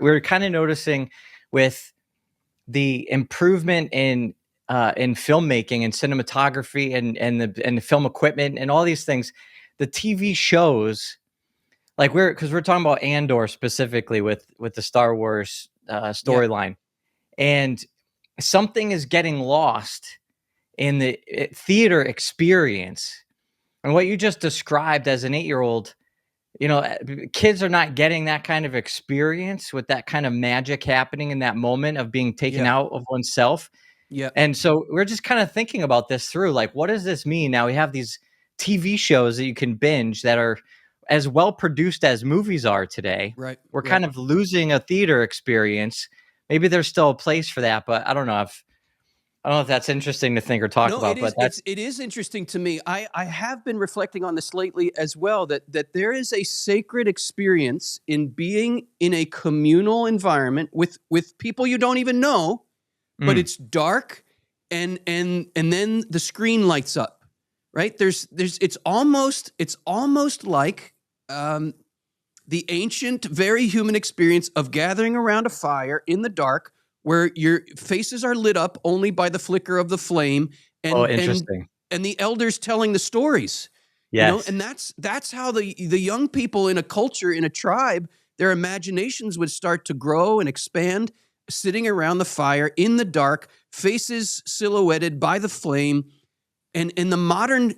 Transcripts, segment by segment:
We're kind of noticing with the improvement in filmmaking and cinematography and the film equipment and all these things, the TV shows, like because we're talking about Andor specifically with the Star Wars storyline, and something is getting lost in the theater experience. And what you just described as an 8-year-old, kids are not getting that kind of experience with that kind of magic happening in that moment of being taken out of oneself. Yeah. And so we're just kind of thinking about this through, like, what does this mean? Now we have these TV shows that you can binge that are as well produced as movies are today. Right. We're kind of losing a theater experience. Maybe there's still a place for that, but I don't know if that's interesting to think or talk about. It is interesting to me. I have been reflecting on this lately as well, that there is a sacred experience in being in a communal environment with people you don't even know, but it's dark and then the screen lights up, right? It's almost like the ancient, very human experience of gathering around a fire in the dark, where your faces are lit up only by the flicker of the flame, and interesting. And the elders telling the stories. Yes. And that's how the young people in a culture, in a tribe, their imaginations would start to grow and expand, sitting around the fire in the dark, faces silhouetted by the flame. And the modern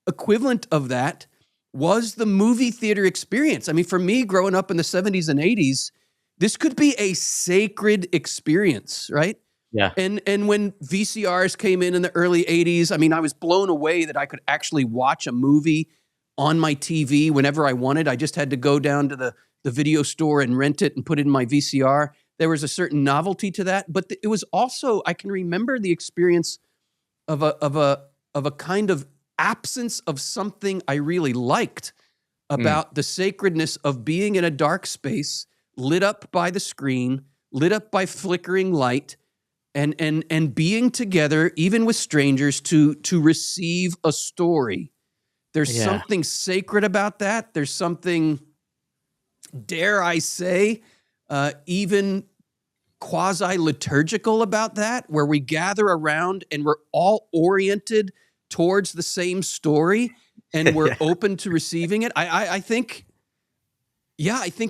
equivalent of that was the movie theater experience. I mean, for me, growing up in the 70s and 80s, this could be a sacred experience, right? Yeah. And when VCRs came in the early 80s, I mean, I was blown away that I could actually watch a movie on my TV whenever I wanted. I just had to go down to the video store and rent it and put it in my VCR. There was a certain novelty to that, but it was also, I can remember the experience of a kind of absence of something I really liked about the sacredness of being in a dark space, lit up by the screen, lit up by flickering light, and being together, even with strangers, to receive a story. There's something sacred about that. There's something, dare I say, even quasi-liturgical about that, where we gather around and we're all oriented towards the same story and we're open to receiving it. I think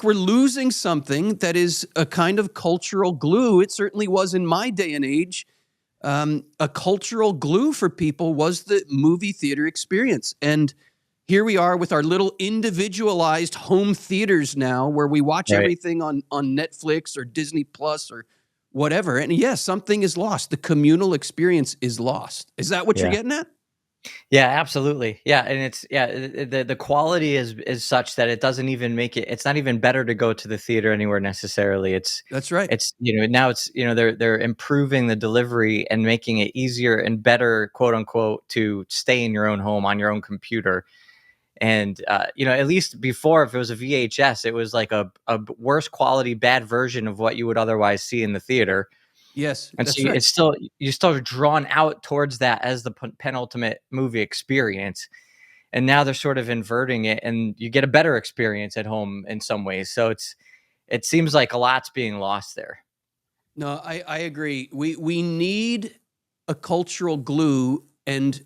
we're losing something that is a kind of cultural glue. It certainly was in my day and age. A cultural glue for people was the movie theater experience. And here we are with our little individualized home theaters now, where we watch everything on Netflix or Disney Plus or whatever. And yes, something is lost. The communal experience is lost. Is that what you're getting at? Yeah, absolutely. Yeah, and it's the quality is such that it doesn't even make it. It's not even better to go to the theater anywhere necessarily. That's right. It's now it's they're improving the delivery and making it easier and better, quote unquote, to stay in your own home on your own computer. And at least before, if it was a VHS, it was like a worse quality, bad version of what you would otherwise see in the theater. Yes, and so it's still, you're still drawn out towards that as the penultimate movie experience. And now they're sort of inverting it, and you get a better experience at home in some ways. So it seems like a lot's being lost there. No, I agree. We need a cultural glue, and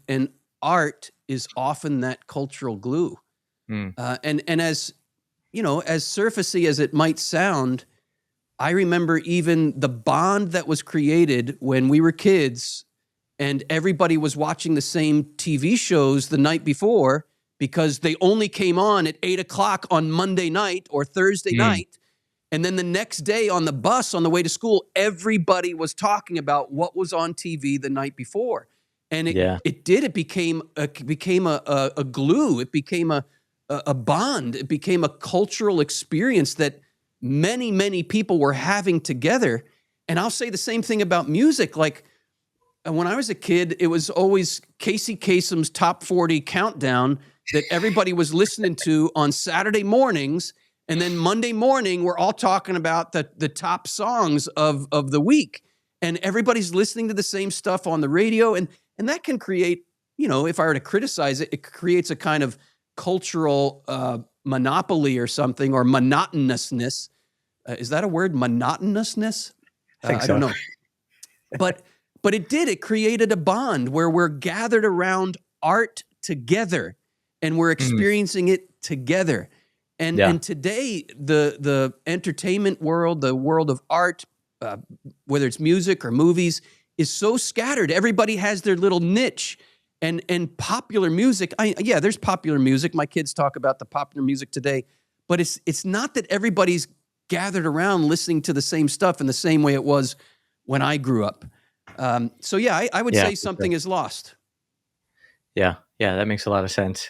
art is often that cultural glue. And as as surfacey as it might sound, I remember even the bond that was created when we were kids and everybody was watching the same TV shows the night before because they only came on at 8:00 on Monday night or Thursday night. And then the next day on the bus on the way to school, everybody was talking about what was on TV the night before. And it became a glue. It became a bond. It became a cultural experience that many, many people were having together. And I'll say the same thing about music. Like when I was a kid, it was always Casey Kasem's Top 40 Countdown that everybody was listening to on Saturday mornings. And then Monday morning, we're all talking about the top songs of the week. And everybody's listening to the same stuff on the radio. And that can create, if I were to criticize it, it creates a kind of cultural monopoly or something, or monotonousness. Is that a word? Monotonousness? I think I so. don't know. But it created a bond where we're gathered around art together and we're experiencing it together. And today, the entertainment world, the world of art, whether it's music or movies, is so scattered. Everybody has their little niche. And popular music, there's popular music. My kids talk about the popular music today, but it's not that everybody's gathered around listening to the same stuff in the same way it was when I grew up. I would say something is lost. Yeah, that makes a lot of sense.